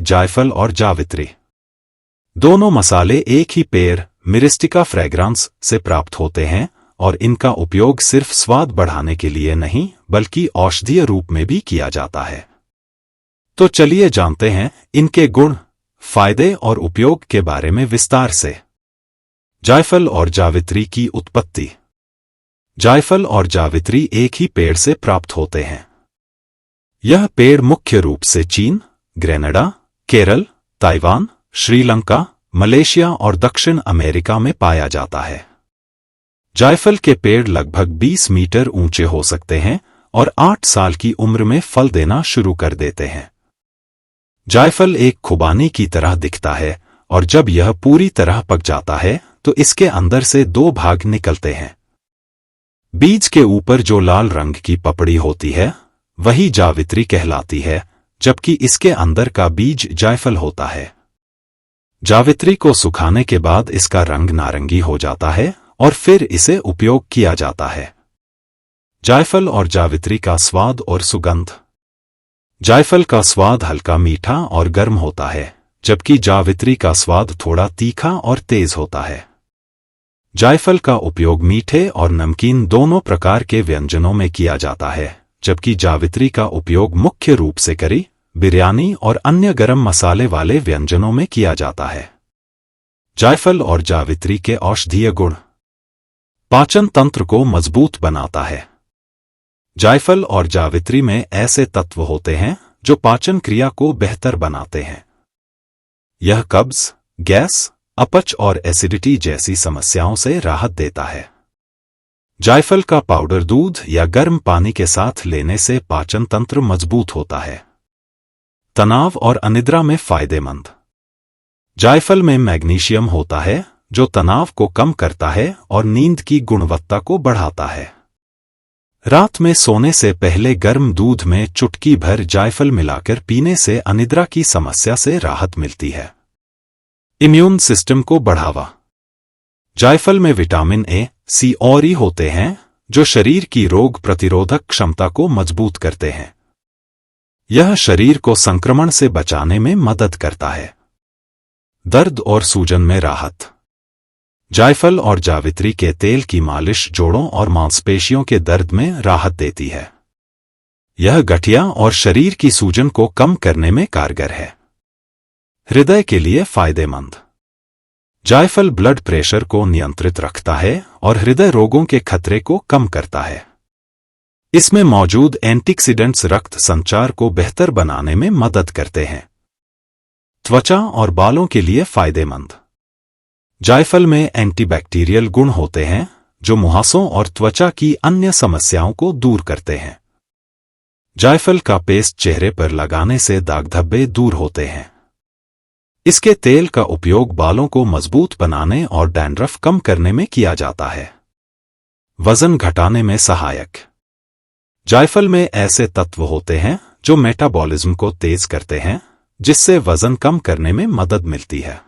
जायफल और जावित्री दोनों मसाले एक ही पेड़ मिरिस्टिका फ्रेग्रांस से प्राप्त होते हैं और इनका उपयोग सिर्फ स्वाद बढ़ाने के लिए नहीं बल्कि औषधीय रूप में भी किया जाता है। तो चलिए जानते हैं इनके गुण, फायदे और उपयोग के बारे में विस्तार से। जायफल और जावित्री की उत्पत्ति। जायफल और जावित्री एक ही पेड़ से प्राप्त होते हैं। यह पेड़ मुख्य रूप से चीन, Grenada, Kerala, Taiwan, Sri Lanka, Malaysia और दक्षिण अमेरिका में पाया जाता है। जायफल के पेड़ लगभग 20 मीटर ऊंचे हो सकते हैं और 8 साल की उम्र में फल देना शुरू कर देते हैं। जायफल एक खुबानी की तरह दिखता है और जब यह पूरी तरह पक जाता है तो इसके अंदर से 2 भाग निकलते हैं। बीज के ऊपर जो लाल रंग की पपड़ी होती है वही जावित्री कहलाती है, जबकि इसके अंदर का बीज जायफल होता है। जावित्री को सुखाने के बाद इसका रंग नारंगी हो जाता है और फिर इसे उपयोग किया जाता है। जायफल और जावित्री का स्वाद और सुगंध। जायफल का स्वाद हल्का मीठा और गर्म होता है, जबकि जावित्री का स्वाद थोड़ा तीखा और तेज होता है। जायफल का उपयोग मीठे और नमकीन दोनों प्रकार के व्यंजनों में किया जाता है, जबकि जावित्री का उपयोग मुख्य रूप से करी, बिरयानी और अन्य गरम मसाले वाले व्यंजनों में किया जाता है। जायफल और जावित्री के औषधीय गुण। पाचन तंत्र को मजबूत बनाता है। जायफल और जावित्री में ऐसे तत्व होते हैं जो पाचन क्रिया को बेहतर बनाते हैं। यह कब्ज, गैस, अपच और एसिडिटी जैसी समस्याओं से राहत देता है। जायफल का पाउडर दूध या गर्म पानी के साथ लेने से पाचन तंत्र मजबूत होता है। तनाव और अनिद्रा में फायदेमंद। जायफल में मैग्नीशियम होता है जो तनाव को कम करता है और नींद की गुणवत्ता को बढ़ाता है। रात में सोने से पहले गर्म दूध में चुटकी भर जायफल मिलाकर पीने से अनिद्रा की समस्या से राहत मिलती है। इम्यून सिस्टम को बढ़ावा। जायफल में विटामिन ए, सी और ई होते हैं जो शरीर की रोग प्रतिरोधक क्षमता को मजबूत करते हैं। यह शरीर को संक्रमण से बचाने में मदद करता है। दर्द और सूजन में राहत। जायफल और जावित्री के तेल की मालिश जोड़ों और मांसपेशियों के दर्द में राहत देती है। यह गठिया और शरीर की सूजन को कम करने में कारगर है। हृदय के लिए फायदेमंद। जायफल ब्लड प्रेशर को नियंत्रित रखता है और हृदय रोगों के खतरे को कम करता है। इसमें मौजूद एंटीऑक्सीडेंट्स रक्त संचार को बेहतर बनाने में मदद करते हैं। त्वचा और बालों के लिए फायदेमंद। जायफल में एंटीबैक्टीरियल गुण होते हैं जो मुहासों और त्वचा की अन्य समस्याओं को दूर करते हैं। जायफल का पेस्ट चेहरे पर लगाने से दाग धब्बे दूर होते हैं। इसके तेल का उपयोग बालों को मजबूत बनाने और डैंड्रफ कम करने में किया जाता है। वजन घटाने में सहायक। जायफल में ऐसे तत्व होते हैं जो मेटाबॉलिज्म को तेज करते हैं, जिससे वजन कम करने में मदद मिलती है।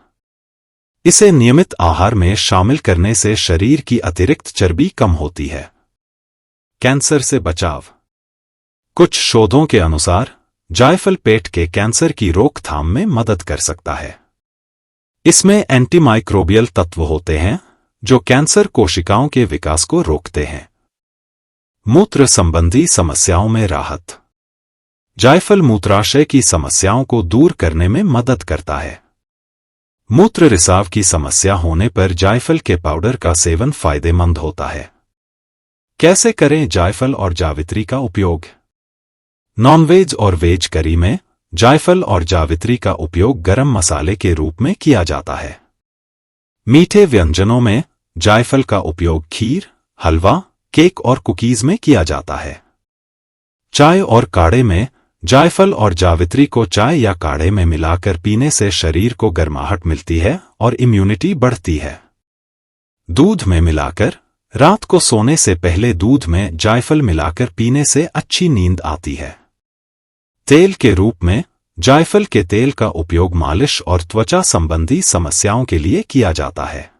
इसे नियमित आहार में शामिल करने से शरीर की अतिरिक्त चर्बी कम होती है। कैंसर से बचाव। कुछ शोधों के अनुसार जायफल पेट के कैंसर की रोकथाम में मदद कर सकता है। इसमें एंटीमाइक्रोबियल तत्व होते हैं जो कैंसर कोशिकाओं के विकास को रोकते हैं। मूत्र संबंधी समस्याओं में राहत। जायफल मूत्राशय की समस्याओं को दूर करने में मदद करता है। मूत्र रिसाव की समस्या होने पर जायफल के पाउडर का सेवन फायदेमंद होता है। कैसे करें जायफल और जावित्री का उपयोग? नॉनवेज और वेज करी में जायफल और जावित्री का उपयोग गरम मसाले के रूप में किया जाता है। मीठे व्यंजनों में जायफल का उपयोग खीर, हलवा, केक और कुकीज में किया जाता है। चाय और काढ़े में जायफल और जावित्री को चाय या काढ़े में मिलाकर पीने से शरीर को गर्माहट मिलती है और इम्यूनिटी बढ़ती है। दूध में मिलाकर रात को सोने से पहले दूध में जायफल मिलाकर पीने से अच्छी नींद आती है। तेल के रूप में जायफल के तेल का उपयोग मालिश और त्वचा संबंधी समस्याओं के लिए किया जाता है।